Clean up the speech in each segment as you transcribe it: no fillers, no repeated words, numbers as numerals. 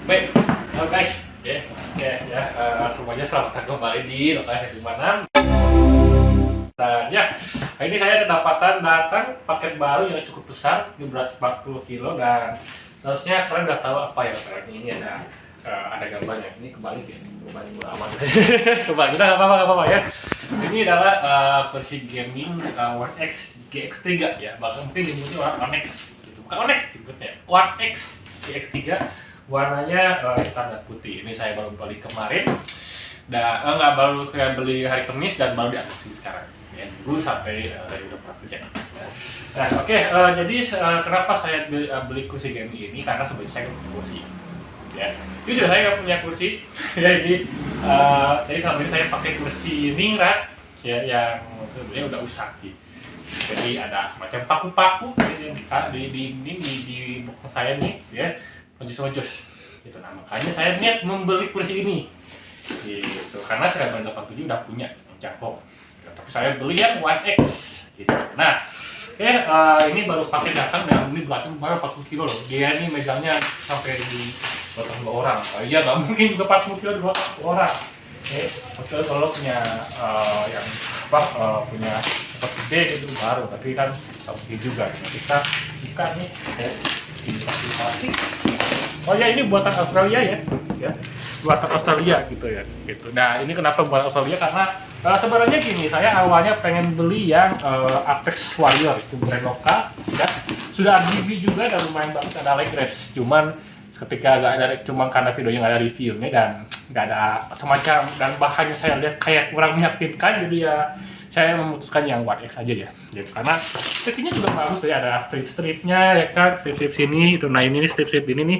Baik, halo guys, semuanya selamat datang kembali di lokasi mana. Dan ya, hari ini saya kedapatan datang paket baru yang cukup besar, 1740 kilo dan harusnya kalian udah tahu apa ya sekarang ini ada gambarnya. Ini kebalik ya, kebalik aman. Kebalik, udah nggak apa-apa ya. Ini adalah versi gaming One X GX3 ya, bahkan mungkin disebutnya One X, bukan One X disebutnya One X GX3. Warnanya hitam dan putih. Ini saya baru beli kemarin. Dan nggak baru saya beli hari Kamis dan baru diadopsi sekarang. Ya, tunggu sampai dari udah pernah kerja. Nah, oke. Jadi kenapa saya beli kursi gaming ini? Karena sebenarnya saya nggak punya kursi. Ya, jujur saya nggak punya kursi. Jadi selama ini saya pakai kursi ningrat ya, yang sebenarnya udah usang sih. Jadi ada semacam paku-paku di box saya nih, ya. Ojos gitu. Nah, makanya saya niat membeli kursi ini gitu, karena saya 87 udah punya Jangkok, tapi saya beli yang One X gitu. Nah, ini baru pakai datang dan ini beratnya baru 40 kilo loh. Dia ini megangnya sampai di batang 2 orang. Ya nggak mungkin juga 40 kilo di batang 2 orang. Betul, kalau punya yang punya tempat gede itu baru, tapi kan nggak mungkin juga. Nah, kita buka nih, ini plastik. Oh ya, ini buatan Australia ya, buatan Australia gitu ya, gitu. Nah, ini kenapa buatan Australia? Karena sebenarnya gini, saya awalnya pengen beli yang Apex Warrior, itu brand lokal, ya. Sudah ada review juga dan lumayan bagus, ada leg race. Cuman ketika nggak ada, cuma karena videonya nggak ada reviewnya dan nggak ada semacam, dan bahannya saya lihat kayak kurang meyakinkan, jadi ya saya memutuskan yang One X aja ya, gitu. Karena stripnya juga bagus ya, ada strip-stripnya ya kan, strip sini itu. Nah, ini nih strip ini nih,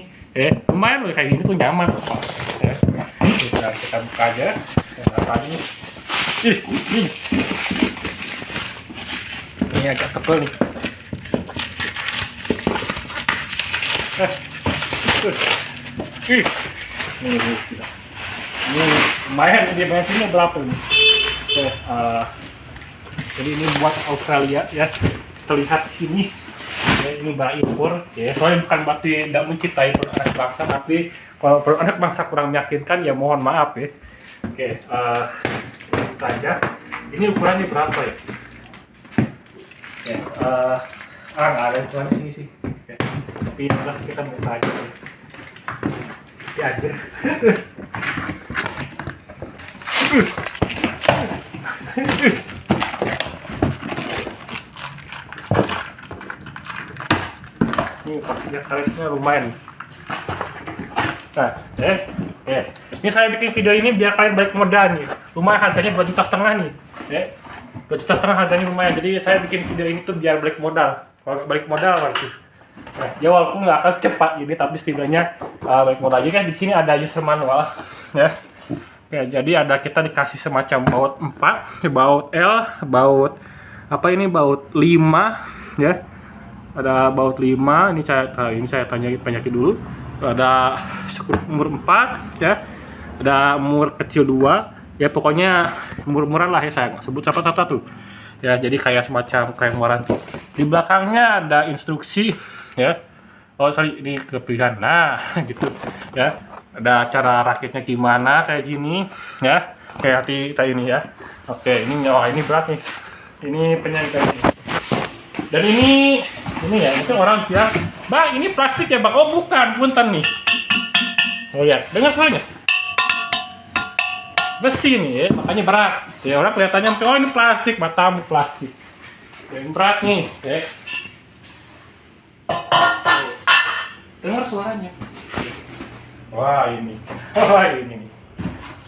lumayan loh, kayak gini tuh nyaman. Ya, kita buka aja. Apa ini? Ini agak tebal nih. Ini lumayan, dia bensinnya berapa ini? Jadi ini buat Australia ya, terlihat sini ya, ini barang impor ya, soalnya bukan berarti tidak mencintai produk anak bangsa, tapi kalau produk anak bangsa kurang meyakinkan ya mohon maaf ya. Oke, kita aja. Ini ukurannya berapa ya? Nggak ada ukuran sini sih. Oke. Tapi udah, kita buka aja ya. Ya aja. Ini pastinya karetnya lumayan. Nah, ini saya bikin video ini biar kalian balik modal nih. Lumayan, harganya 2,5 juta nih. 2,5 juta harganya lumayan. Jadi saya bikin video ini tuh biar balik modal. Kalau nggak balik modal nanti. Nah, ya walaupun nggak akan secepat ini, tapi setidaknya balik modal aja kan. Di sini ada user manual, ya. Oke, jadi ada, kita dikasih semacam baut 4, baut L, baut apa ini, baut 5, ya. Ada baut 5, ini saya tanyakin dulu. Ada umur 4 ya. Ada umur kecil 2. Ya pokoknya umur-umuran lah ya, saya nggak sebut satu-satu. Ya, jadi kayak semacam klaim waranti. Di belakangnya ada instruksi ya. Oh sorry, ini kepilihan. Nah, gitu ya. Ada cara rakitnya gimana, kayak gini ya. Kayak tadi ini ya. Oke, ini berat nih. Ini penyangga ini. Dan ini ya, mungkin orang bilang, "Bang, ini plastik ya, Bang?" Oh, bukan, punten nih. Oh ya, dengar suaranya. Besi nih ya, makanya berat. Ya, orang kelihatannya, "Oh, ini plastik, matamu plastik." Yang berat nih, ya. Dengar suaranya. Wah, ini. Wah, ini nih.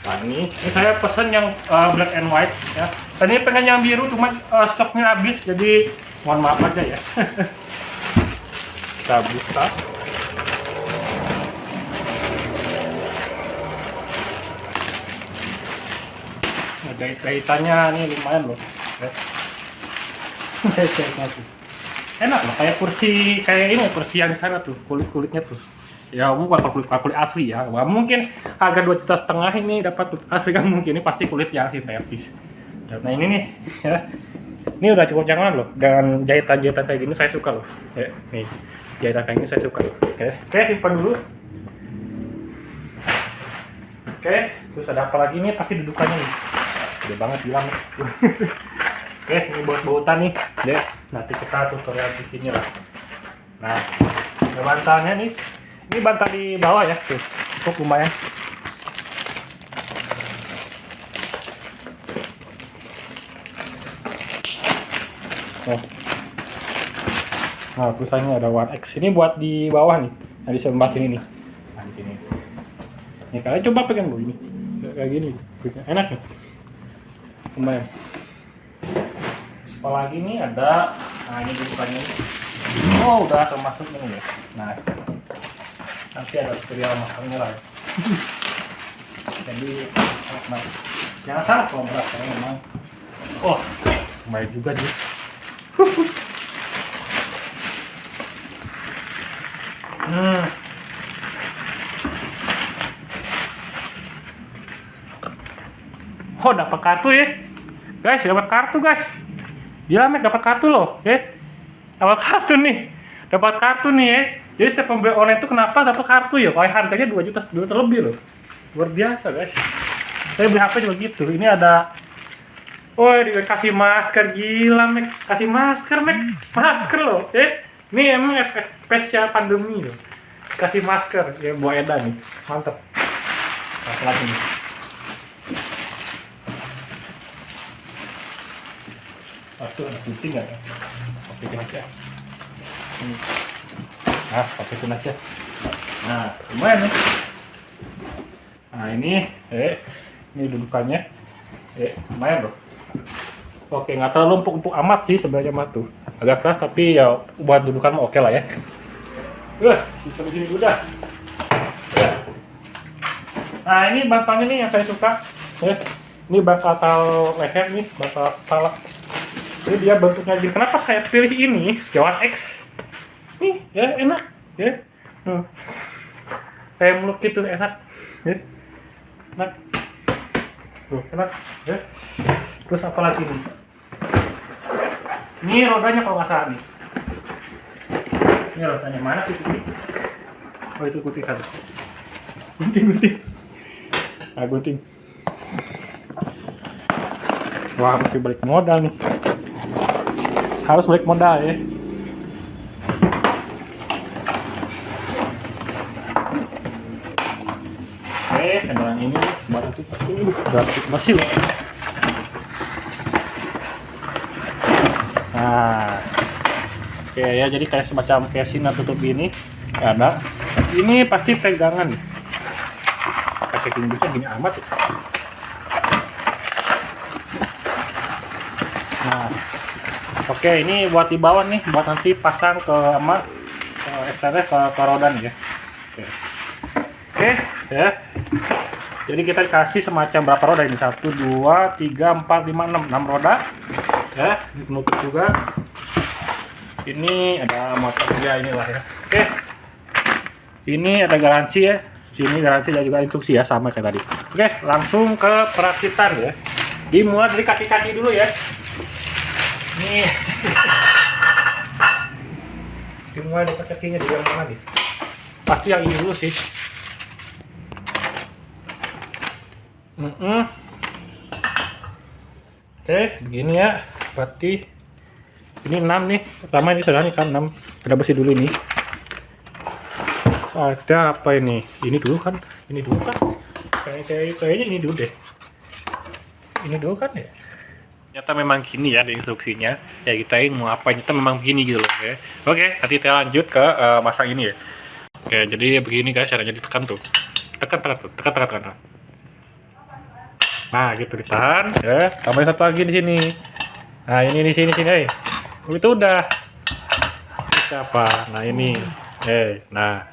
Nah, ini saya pesen yang black and white ya. Tadi pengen yang biru, cuma stoknya habis, jadi mohon maaf aja ya. Kita buka. Nah, jahit-jahitannya nih lumayan loh. Enak loh, kayak kursi, kayak ini kursi yang di sana tuh, kulit-kulitnya tuh. Ya bukan kulit asli ya. Wah, mungkin harga 2,5 juta ini dapat kulit asli, kan mungkin ini pasti kulit yang sintetis. Nah, ini nih ya. Ini udah cukup jangan loh, dan jahitan-jahitan kayak gini saya suka loh. Ya, nih jahitan kayak gini saya suka loh. Oke, simpan dulu. Oke, terus ada apa lagi nih? Pasti dudukannya nih. Gede banget bilang. Oke, ini buat bahutan nih. Deh, nanti kita tutorial bikinnya lah. Nah, ada bantalnya nih. Ini bantal di bawah ya, tuh. Cukup lumayan. Oh. Nah, tulisannya ada 1X. Ini buat di bawah nih. Nah, di sebelah sini nih. Nah, di sini. Nih, kalian coba pegang dulu ini. Kayak gini. Enak nih. Lumayan. Apalagi nih ada, nah ini bukannya. Oh, udah termasuk ini ya. Nah, nanti ada tutorial masaknya lah. Jadi, nah, jangan salah kalau merasa memang. Oh, lumayan juga dia. Oh, dapat kartu ya. Guys, dapat kartu guys. Gila, Mek, dapat kartu loh, ya. Dapat kartu nih. Dapat kartu nih ya. Jadi setiap pembeli online itu kenapa dapat kartu ya? Kalau harganya 2 juta lebih loh. Luar biasa, guys. Saya beli HP juga gitu. Ini ada, oh, dikasih masker, gila, Mek. Kasih masker, Mek. Masker loh, ya. Ini emang efek spesial pandemi loh. Kasih masker, ya, buat edan nih. Mantep. Apa lagi nih? Itu ada putih nggak ya? Pakai aja. Nah, pakai aja. Nah, lumayan nih. Nah, ini dudukannya. Lumayan loh. Oke, nggak terlalu empuk amat sih sebenarnya mah tuh. Agak keras tapi ya buat dudukan mah oke lah ya. Bisa begini udah. Ya. Nah, ini bantalnya nih yang saya suka. Ini bantal leher nih, bantal kepala. Jadi dia bentuknya gini. Kenapa saya pilih ini? Jawan X. Nih, ya enak, ya. Kayak meluk gitu enak, ya. Enak. Tuh, enak, ya. Terus apa lagi nih? Ini rodanya kalau nggak salah nih. Ini rodanya mana sih? Oh, itu gunting satu. Gunting. Nah, gunting. Wah, mesti balik modal nih. Harus balik modal ya. Kendaraan ini baru itu masih loh. Nah, oke ya, jadi kayak semacam casing tutup ini ada. Ini pasti pegangan. Pakai tingginya gini amat ya. Nah, oke, ini buat di bawah nih, buat nanti pasang ke extender ke roda nih ya. Oke, ya. Jadi kita kasih semacam berapa roda ini? 1, 2, 3, 4, 5, 6 roda. Ya, ini penutup juga. Ini ada motor ya, inilah ya. Oke. Ini ada garansi ya. Sini garansi dan juga instruksi ya, sama kayak tadi. Oke, langsung ke perakitan ya. Dimulai dari kaki-kaki dulu ya. Nih. Dimulai dari kakinya di yang mana nih? Pasti yang ini dulu sih. Oke, begini ya. Berarti ini 6 nih. Pertama ini sedang kan 6. Ada besi dulu ini. Ada apa ini? Ini dulu kan? Ini dulu kan? Kayaknya ini dulu deh. Ini dulu kan ya? Ternyata memang gini ya di instruksinya. Ya kita ini mau apa? Ternyata memang begini gitu loh ya. Oke, nanti kita lanjut ke masang ini ya. Oke, jadi begini guys caranya ditekan tuh. Tekan. Nah, gitu ditahan ya. Tambahin satu lagi di sini. Nah, ini di sini. Itu udah. Siapa? Nah, ini. Nah.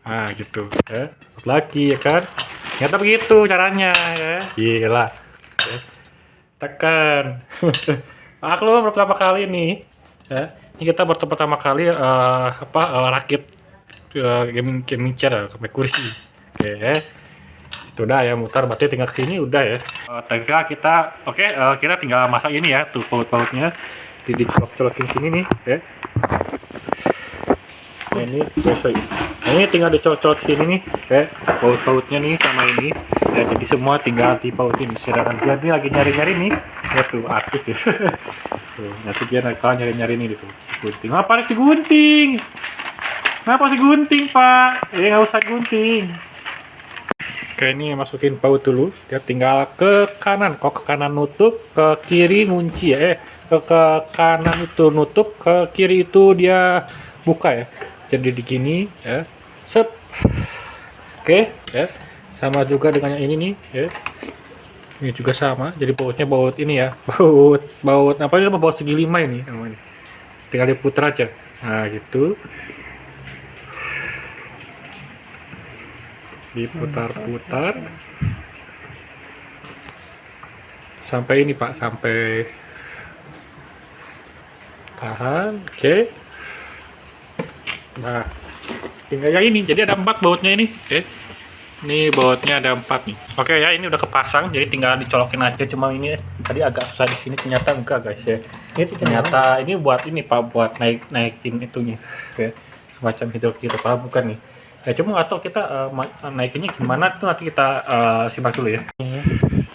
Nah, gitu ya. Satu lagi ya kan. Ternyata begitu caranya ya. Gila. Ya. Tekan. Aku pertama kali nih. Ya. Ini kita pertama kali rakit gaming chair sampai kursi. Oke, itu udah ya, mutar berarti tinggal kesini udah ya. Kita tinggal masak ini ya, tuh paut-pautnya dicolok-colokin sini nih ya. ini besok. Ini tinggal dicocok sini nih, baut-bautnya nih sama ini. Ya, jadi semua tinggal dipautin. Sedangkan dia nih lagi nyari-nyari nih, ya tuh aktif ya. Tuh, nanti dia nakal nyari-nyari nih tuh. Gunting. Apa harus digunting? Kenapa sih gunting, Pak? Nggak usah gunting. Oke, ini masukin baut dulu. Dia tinggal ke kanan. Kok ke kanan nutup, ke kiri ngunci ya. Ke kanan itu nutup, ke kiri itu dia buka ya. Jadi di gini ya. Sep. Oke, ya. Sama juga dengan yang ini nih, ya. Ini juga sama. Jadi bautnya baut ini ya. Baut apa ini? Baut segi 5 ini namanya. Tinggal diputar aja. Nah, gitu. Diputar-putar. Sampai ini, Pak, sampai tahan. Oke. Nah, tinggal yang ini. Jadi ada 4 bautnya ini. Oke. Ini bautnya ada 4 nih. Oke ya, ini udah kepasang. Jadi tinggal dicolokin aja. Cuma ini tadi agak susah di sini. Ternyata enggak, guys ya. Ini ternyata ini buat ini, Pak, buat naikin itunya. Oke. Semacam hidrolik apa bukan nih. Ya cuma atau kita naikinnya gimana tuh nanti kita simak dulu ya.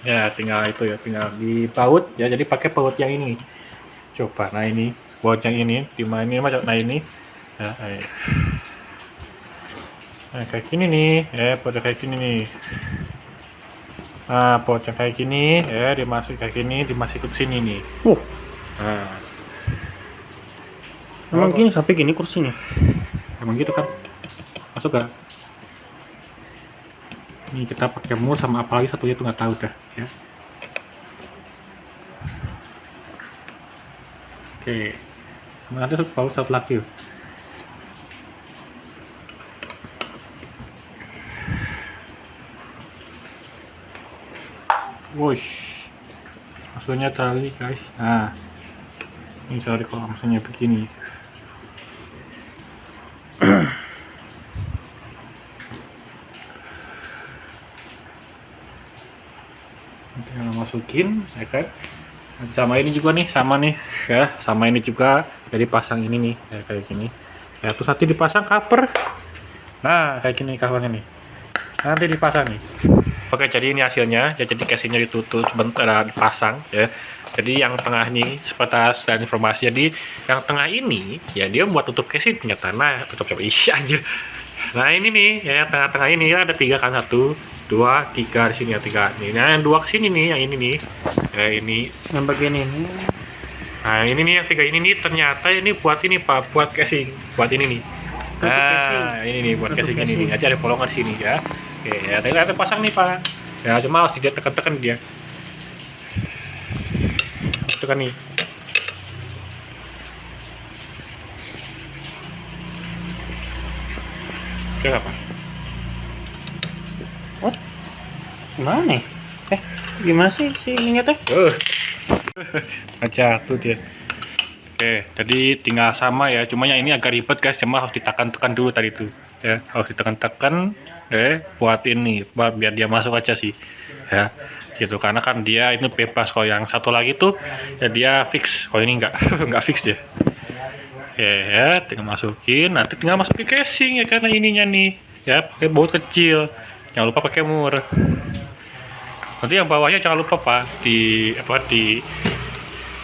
Ya tinggal itu ya, tinggal dibaut ya. Jadi pakai baut yang ini. Coba, nah ini baut yang ini. Di mana ini macam nah ini. Ya, nah, kayak gini nih, baut kayak gini nih. Nah, baut yang kayak gini, dimasukin kayak gini, dimasukin ke sini nih. Nah. Emang gini sampai gini kursinya? Emang gitu kan? Masuk gak? Ini kita pakai mur sama apalagi satunya tuh nggak tahu dah ya. Oke. Sama ada baut satu lagi. Wush, maksudnya tali guys. Nah, ini sorry kalau maksudnya begini. Tinggal masukin, ya kan? Sama ini juga nih, sama nih, ya, sama ini juga. Jadi pasang ini nih, ya, kayak gini. Ya, terus nanti dipasang cover. Nah, kayak gini covernya nih. Nanti dipasang nih. Oke, jadi ini hasilnya. Ya, jadi casingnya ditutup sebentar dipasang ya. Jadi yang tengah ini sebatas dan informasi. Jadi yang tengah ini ya dia buat tutup casing ternyata. Nah, tutup coba isi aja. Nah, ini nih ya, yang tengah-tengah ini ya, ada 3 kan, 1 2 3 di sini ya 3 nih. Nah, yang 2 ke sini nih, yang ini nih. Ya ini Yang bagian ini. nah, ini nih yang 3 ini nih ternyata ini buat ini, Pak, buat casing. Buat ini nih. Nah, ini nih buat casing ini nih. Nanti ada bolongan sini ya. Oke, ya, tadi pasang nih, Pak. Ya, cuma harus dia tekan-tekan dia. Tekan nih. Oke, apa? What? Gimana nih? Gimana sih ininya teh? Aja tuh dia. Oke, jadi tinggal sama ya. Cuma yang ini agak ribet, guys. Cuma harus ditekan-tekan dulu tadi tuh. Ya, harus ditekan-tekan. Buat ini, biar dia masuk aja sih. Ya, gitu. Karena kan dia ini bebas. Kalau yang satu lagi tuh, ya dia fix. Kalau ini enggak, enggak fix dia. Ya, tinggal masukin. Nanti tinggal masukin casing ya, karena ininya nih. Ya, pakai baut kecil. Jangan lupa pakai mur. Nanti yang bawahnya jangan lupa, Pak, di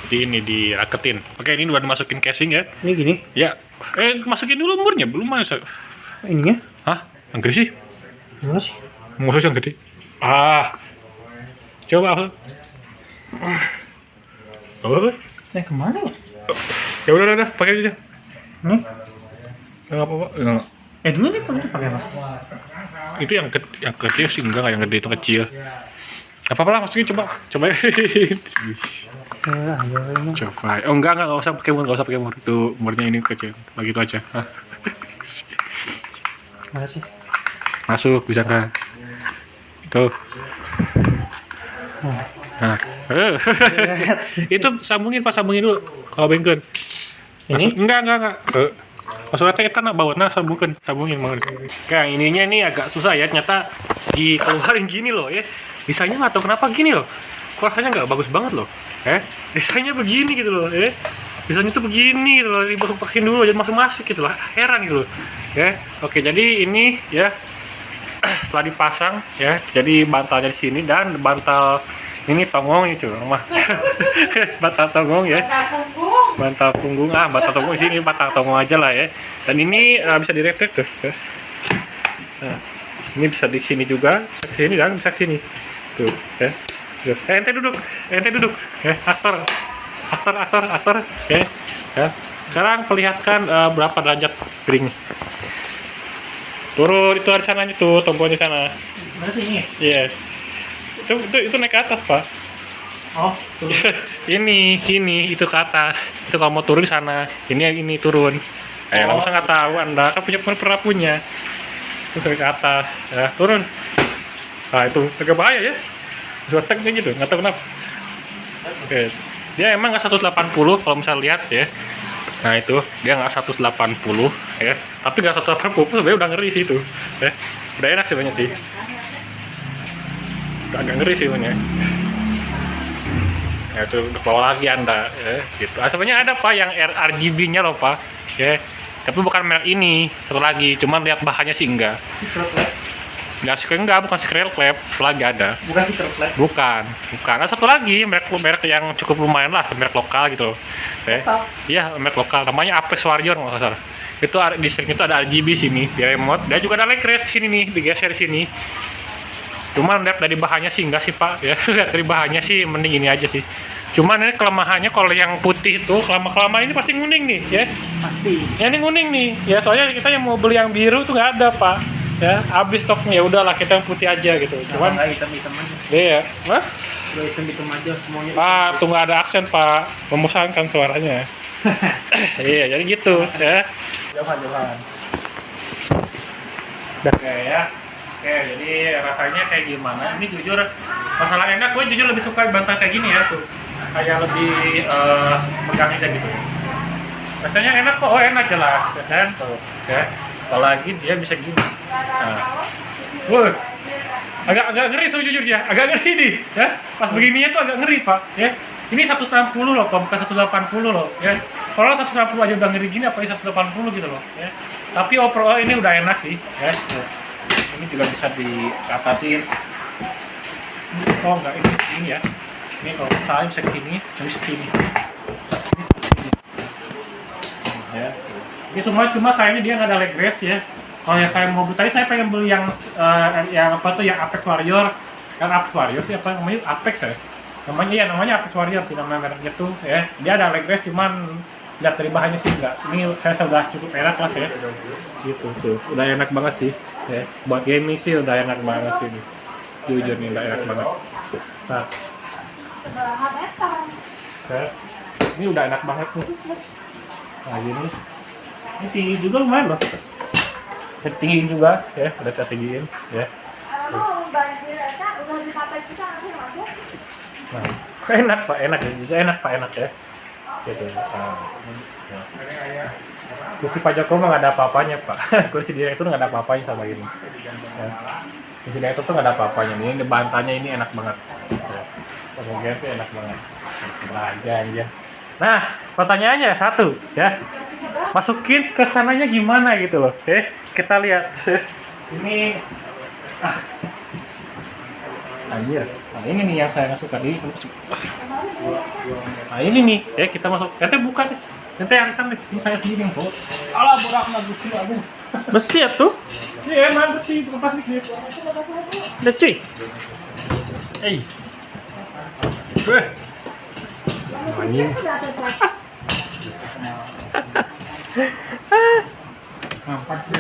ini diraketin. Oke, ini udah dimasukin casing ya. Ini gini? Ya, masukin dulu murnya, belum masuk. Ininya? Hah? Yang gede sih? Gimana sih? Musuh yang gede. Coba. Oh, Kemana ya? ya udah, pakai aja. Nih? Enggak apa-apa. Enggak. Dulu nih kalau pakai apa? Itu yang gede sih enggak, yang gede itu kecil. Apa-apa lah, masukin coba. Ya, Coba. Oh enggak usah pakai mur, enggak usah pakai mur. Itu murnya ini kecil. Begitu aja. Mana sih? Masuk bisa kan? Tuh. Nah. Itu sambungin dulu. Kalau bengken. Ini? Enggak. Maksudnya kita nak bawa, nah sambungin banget. Nah, ininya nih agak susah ya, ternyata dikeluarin gini loh ya. Desainnya nggak tahu kenapa gini loh. Kok rasanya nggak bagus banget loh. Desainnya begini gitu loh. Biasanya tuh begini gitu loh, dimasukin dulu, jadi masuk gitu lah. Heran gitu loh. Ya, oke, jadi ini ya setelah dipasang ya, jadi bantalnya di sini dan bantal ini tongong itu mah. Bantal tongong ya. Bantal punggung, bantal tongong di sini, bantal tongong aja lah ya. Dan ini bisa direkrek tuh. Ya. Nah, ini bisa di sini juga, bisa ke sini dan bisa ke sini. Tuh, ya. Ente duduk. Ya, aktor. Ya. Sekarang perlihatkan berapa derajat piringnya. Turun, itu ada sananya tuh, tombolnya sana. Mana sih ini? Iya. Itu naik ke atas, Pak. Oh, turun. ini itu ke atas. Itu kalau mau turun di sana. Ini turun. Masa nggak tahu Anda kan pernah punya. Itu ke atas, ya, turun. Nah, itu agak bahaya ya. Zoteknya gitu, nggak tahu kenapa. Oke. Dia emang nggak 180 kalau misalnya lihat ya. Nah itu dia nggak 180 ya, tapi nggak 180 sebenarnya udah ngeri sih itu ya. Udah enak sebenarnya sih, udah agak ngeri sih sebenarnya ya. Itu udah bawa lagi Anda ya, gitu. Sebenarnya ada Pak yang RGB nya loh Pak ya, tapi bukan merek ini, satu lagi, cuman lihat bahannya sih enggak. Enggak, bukan Secret Lab, satu lagi ada. Bukan Secret Lab. Bukan. Ada satu lagi merek yang cukup lumayan lah, merek lokal gitu. Iya, merek lokal, namanya Apex Warrior nggak salah. Itu di sini itu ada RGB sini di remote, dan juga ada leg rest di sini nih, digeser di sini. Cuman lihat dari bahannya sih enggak sih Pak, ya. Lihat dari bahannya sih mending ini aja sih. Cuman ini kelemahannya kalau yang putih itu lama-kelamaan ini pasti nguning nih, ya. Pasti. Ya ini nguning nih, ya soalnya kita yang mau beli yang biru tuh nggak ada Pak. Ya, habis stoknya, ya udahlah kita yang putih aja gitu. Cuman nggak hitam aja. Iya, wah? Udah hitam aja semuanya. Tuh nggak ada aksen Pak, memusangkan suaranya. Iya, jadi gitu ya. Jauhan. Oke ya. Oke, jadi rasanya kayak gimana? Ini jujur, masalah enak, gue jujur lebih suka bantal kayak gini ya tuh. Kayak lebih pegang aja gitu. Rasanya enak kok, enak jelas, kan? Tuh, ya. Apalagi dia bisa gini. Nah, agak ngeri sejujurnya, ya, agak ngeri nih, ya. Pas begininya tuh agak ngeri Pak, ya. Ini 160 loh, Pak, bukan 180 loh, ya. Kalau 160 aja udah ngeri gini, apalagi 180 gitu loh, ya. Tapi overall ini udah enak sih, ya. Ini juga bisa diatasin. Oh enggak, ini ya. Ini kalau misalnya bisa ke sini, bisa ke sini. Ya. Ini semua cuma sayangnya dia nggak ada leg rest ya. Kalau yang saya mau beli tadi, saya pengen beli yang apa tuh, yang Apex Warrior. Yang Apex Warrior sih apa namanya? Apex ya. Namanya Apex Warrior sih nama mereknya tuh ya. Dia ada leg rest, cuman lihat dari bahannya sih enggak. Ini saya sudah cukup enak lah ya. Gitu tuh. Udah enak banget sih. Ya. Buat gaming sih udah enak banget sih ini. Jujur nih udah enak banget. Nah. Ya. Ini udah enak banget nih. Nah gini. Ini tinggi juga lumayan loh. Tinggiin juga ya, udah saya tinggiin ya. Nah, enak Pak, enak ya. Gitu. Kursi Pak Joko mah nggak ada apa-apanya Pak. Kursi direktur nggak ada apa-apanya sama ini. Ya. Kursi direktur tuh nggak ada apa-apanya. Ini bantalnya ini enak banget. Ya. Kemudian tuh enak banget. Aja. Nah, pertanyaannya satu ya. Masukin ke sananya gimana gitu loh. Kita lihat. Ini anjir. Nah, ini nih yang saya nggak suka nih. Nah, ini nih, ya kita masuk. Nanti buka nih. Nanti angkat nih. Ini saya sendiri yang bawa. Alah, borak besi aduh. Besi ya tuh? Iya, emang besi, bukan plastik nih. Udah cuy. Anjing.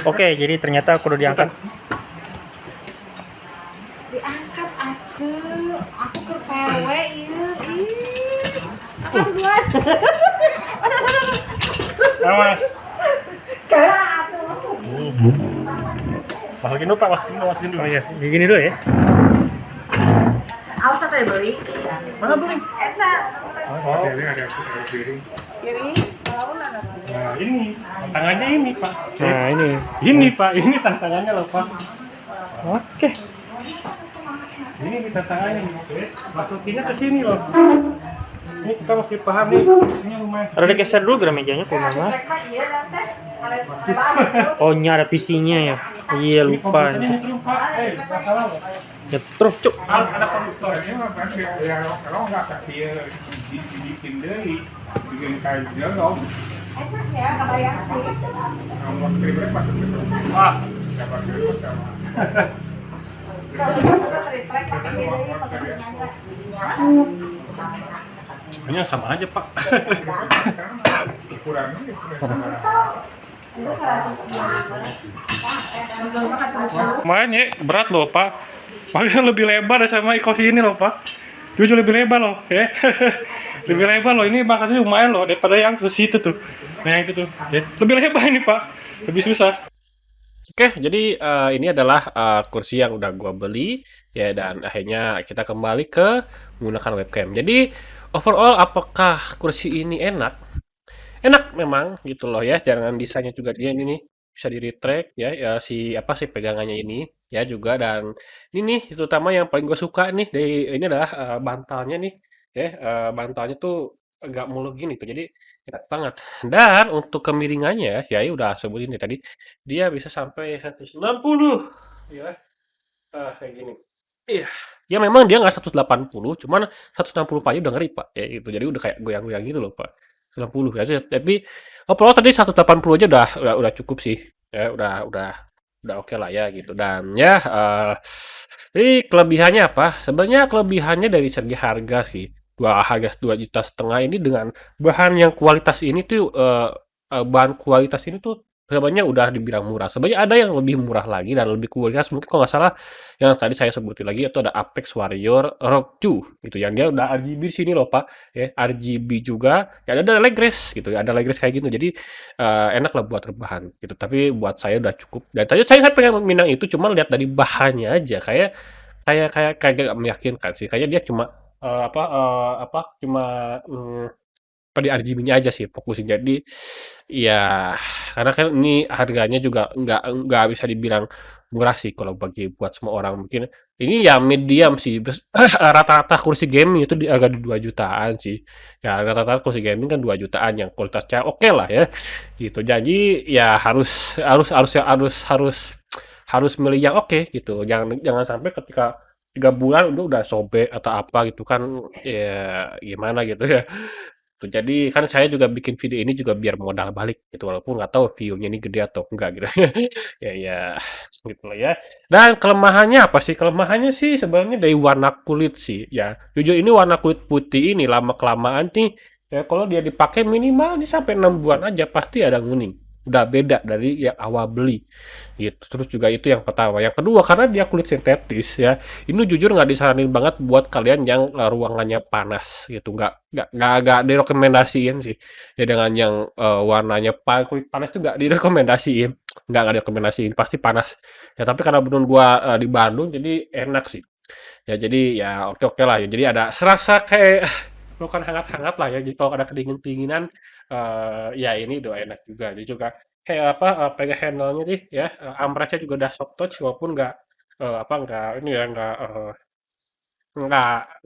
Oke, jadi ternyata aku udah diangkat. Diangkat aku ke PW ieu. Angkat duluan. Awas. Kalah atuh. Masukin dulu Pak, masukin dulu. Oh iya, gini dulu ya. Awas teh beli. Mana beli? Eta. Oh, ini ada piring. Kiri. Nah, ini tangannya ini Pak. Nah, ini Pak, ini tantangannya loh Pak. Oke. Ini kita tangannya nih. Masukinnya ke sini loh. Ini kita mesti paham nih, kondisinya lumayan. Ada geser dulu ke mejanya kok mama. Iya, tante. Ada Oh, nya ada PC-nya ya. Iya Ini lupa. komputernya nyetrum, Pak. Masalah loh. Ya terus cuk. Harus ada konduktornya. Ini mah kan ya kalau nggak sakit dibikin deui, bikin kayak jelom. enak ya, kebayang sih. Kalau kira-kira patut betul. Wah, Dapat kira sama. Kalau kita triplek pakai dia dari pakai penyangga. hanya sama aja, Pak. Ukurannya Itu 100 Lumayan ya, berat loh, Pak. Makanya lebih lebar sama Ikoshi ini loh, Pak. Jujur lebih lebar loh, ya. Lebih lebar loh, ini makanya lumayan loh daripada yang ke situ tuh. Nah, yang itu tuh. Ya. Lebih lebar ini, Pak. Lebih susah. Oke, jadi ini adalah kursi yang udah gua beli ya, dan akhirnya kita kembali ke menggunakan webcam. Jadi overall apakah kursi ini enak? Enak memang gitu loh ya. Jangan desainnya juga dia ini nih bisa di retract ya, ya si apa sih pegangannya ini ya juga, dan ini nih terutama yang paling gue suka nih dari ini adalah bantalnya nih ya, bantalnya tuh agak muluk gini tuh, jadi enak banget. Dan untuk kemiringannya ya, ya udah sebutin ya tadi, dia bisa sampai 190 ya, kayak gini. Iya. Ya memang dia nggak 180, cuman 160 aja udah ngeri, Pak, ya gitu. Jadi udah kayak goyang-goyang gitu loh, Pak. 90 ya, tapi overall tadi 180 aja udah cukup sih. Ya udah oke lah ya gitu. Dan ya jadi kelebihannya apa? Sebenarnya kelebihannya dari segi harga sih. Harga 2,5 juta ini dengan bahan yang kualitas ini tuh bahan kualitas ini tuh sebenarnya udah dibilang murah. Sebenarnya ada yang lebih murah lagi dan lebih kualitas, mungkin kalau nggak salah yang tadi saya sebutin lagi itu ada Apex Warrior Rogue 2 gitu, yang dia udah RGB di sini loh, Pak, ya RGB juga, ya ada leg race gitu, ada leg race kayak gitu, jadi enak lah buat rebahan gitu. Tapi buat saya udah cukup, dan tadi saya pengen minang itu, cuma lihat dari bahannya aja kayak gak meyakinkan sih, kayaknya dia cuma cuma di RGB-nya aja sih fokusin. Jadi ya karena kan ini harganya juga nggak bisa dibilang murah sih kalau buat semua orang, mungkin ini ya medium sih. Rata-rata kursi gaming itu di harga 2 jutaan sih. Ya rata-rata kursi gaming kan 2 jutaan yang kualitasnya oke lah ya. Gitu. Jadi ya harus milih yang oke gitu. Jangan jangan sampai ketika 3 bulan udah sobek atau apa gitu kan, ya gimana gitu ya. Tuh, jadi kan saya juga bikin video ini juga biar modal balik gitu, walaupun nggak tahu view-nya ini gede atau enggak gitu. Ya ya gitu lah ya. Dan kelemahannya apa sih? Kelemahannya sih sebenarnya dari warna kulit sih. Ya, jujur ini warna kulit putih ini lama-kelamaan nih ya, kalau dia dipakai minimal nih sampai 6 bulan aja pasti ada nguning. Udah beda dari yang awal beli gitu. Terus juga itu yang pertama. Yang kedua, karena dia kulit sintetis ya, ini jujur nggak disaranin banget buat kalian yang ruangannya panas gitu. Nggak direkomendasiin sih ya, dengan yang warnanya kulit panas tuh nggak direkomendasiin, nggak direkomendasiin, pasti panas ya. Tapi karena bener gua di Bandung jadi enak sih ya, jadi ya oke oke lah ya. Jadi ada serasa kayak bukan hangat-hangat lah ya. Jadi kalau ada kedingin-kedinginan ya ini udah enak juga. Dia juga kayak apa, pegang handle-nya nih ya, ampresnya juga udah soft touch, walaupun nggak nggak ini ya, nggak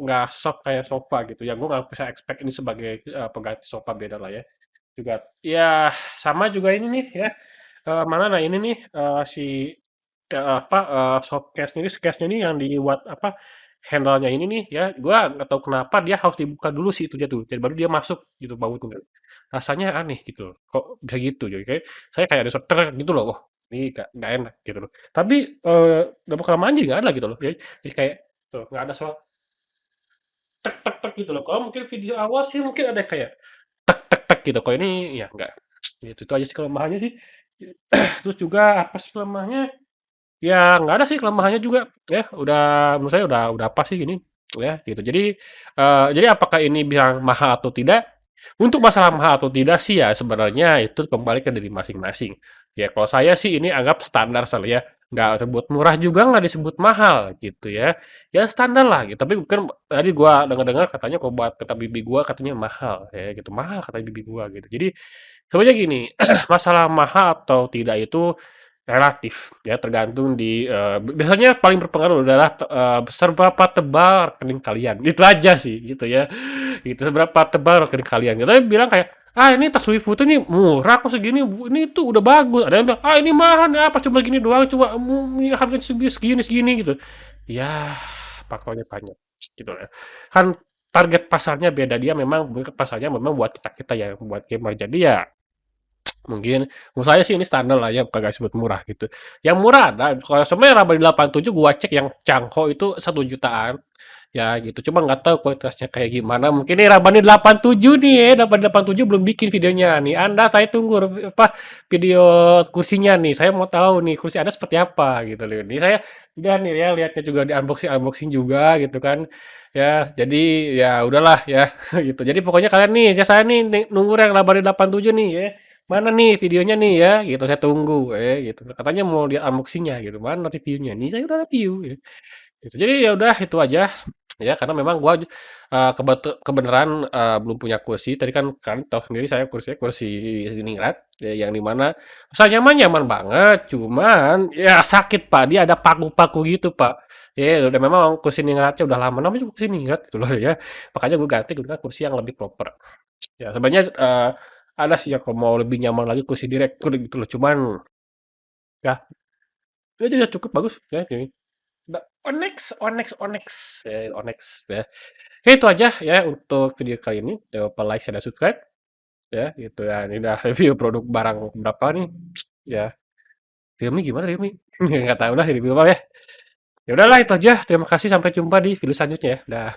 nggak soft kayak sofa gitu ya. Gue nggak bisa expect ini sebagai pengganti sofa, beda lah ya. Juga ya sama juga ini nih ya, mana nah ini nih si soft case ini, case-nya ini yang dibuat apa, handle-nya ini nih ya, gua nggak tahu kenapa dia harus dibuka dulu sih itu dia tuh, jadi baru dia masuk gitu bautnya. Rasanya aneh gitu loh, kok bisa gitu, jadi kayak saya kayak ada gitu loh, wah ini nggak enak gitu loh. Tapi lama-kelamaan jadi nggak ada gitu loh, jadi kayak tuh nggak ada suara tek tek tek gitu loh. Kalau mungkin video awal sih mungkin ada kayak tek tek tek gitu, kalau ini ya nggak. Itu aja sih kelemahannya sih. Terus juga apa sih kelemahannya? Ya nggak ada sih kelemahannya juga ya, menurut saya udah pas sih gini ya gitu. Jadi apakah ini bilang mahal atau tidak? Untuk masalah mahal atau tidak sih ya sebenarnya itu kembali ke diri masing-masing. Ya kalau saya sih ini anggap standar saja ya, nggak disebut murah juga nggak disebut mahal gitu ya. Ya standar lah gitu, tapi bukan tadi gua dengar-dengar katanya kalau buat kata bibi gua katanya mahal ya gitu, mahal kata bibi gua gitu. Jadi sebenarnya gini, masalah mahal atau tidak itu Relatif, ya tergantung biasanya paling berpengaruh adalah seberapa tebal rekening kalian, itu aja sih gitu ya, itu seberapa tebal rekening kalian. Kita bilang kayak, "Ah ini tas Louis Vuitton ini murah kok segini, ini tuh udah bagus." Ada yang bilang, "Ah ini mahal ya, apa cuma gini doang, cuma harganya segini segini," gitu. Ya pokoknya banyak gitu lah. Kan target pasarnya beda, dia memang pasarnya memang buat kita-kita ya, buat gamer. Jadi ya mungkin menurut saya sih ini standar lah ya, kagak disebut murah gitu. Yang murah ada, kalau sebenarnya Rabbani 87 gua cek yang cangko itu 1 jutaan. Ya gitu, cuma nggak tahu kualitasnya kayak gimana. Mungkin nih Rabbani 87 nih ya, Rabbani 87 belum bikin videonya nih. Anda saya tunggu apa video kursinya nih. Saya mau tahu nih kursi Anda seperti apa gitu loh. Ini saya lihat nih ya, lihatnya juga di unboxing juga gitu kan. Ya, jadi ya udahlah ya gitu. Jadi pokoknya kalian nih, ya saya nih nunggu yang Rabbani 87 nih ya. Mana nih videonya nih ya gitu, saya tunggu gitu. Katanya mau lihat unboxing-nya gitu. Mana reviewnya nih? Saya udah review ya. Gitu. Jadi ya udah itu aja ya karena memang gua kebenaran belum punya kursi. Tadi kan tahu sendiri saya kursinya kursi ningrat ya, yang di mana rasa nyaman nyaman banget, cuman ya sakit Pak. Dia ada paku-paku gitu Pak. Ya udah memang kursi ningratnya udah lama namanya juga kursi ningrat gitu loh ya. Makanya gue ganti dengan kursi yang lebih proper. Ya sebenarnya ada sih ya kalau mau lebih nyaman lagi kursi direktur gitu loh. Cuman ya itu udah cukup bagus ya ini. Udah Onyx, Onyx, Onyx, Onyx ya. Oke, itu aja ya untuk video kali ini. Jangan lupa like, share, dan subscribe ya. Gitu ya. Ini udah review produk barang berapa nih? Ya, Realme gimana Realme? Nggak tahu lah review apa ya. Ya udahlah itu aja. Terima kasih sampai jumpa di video selanjutnya ya. Dah.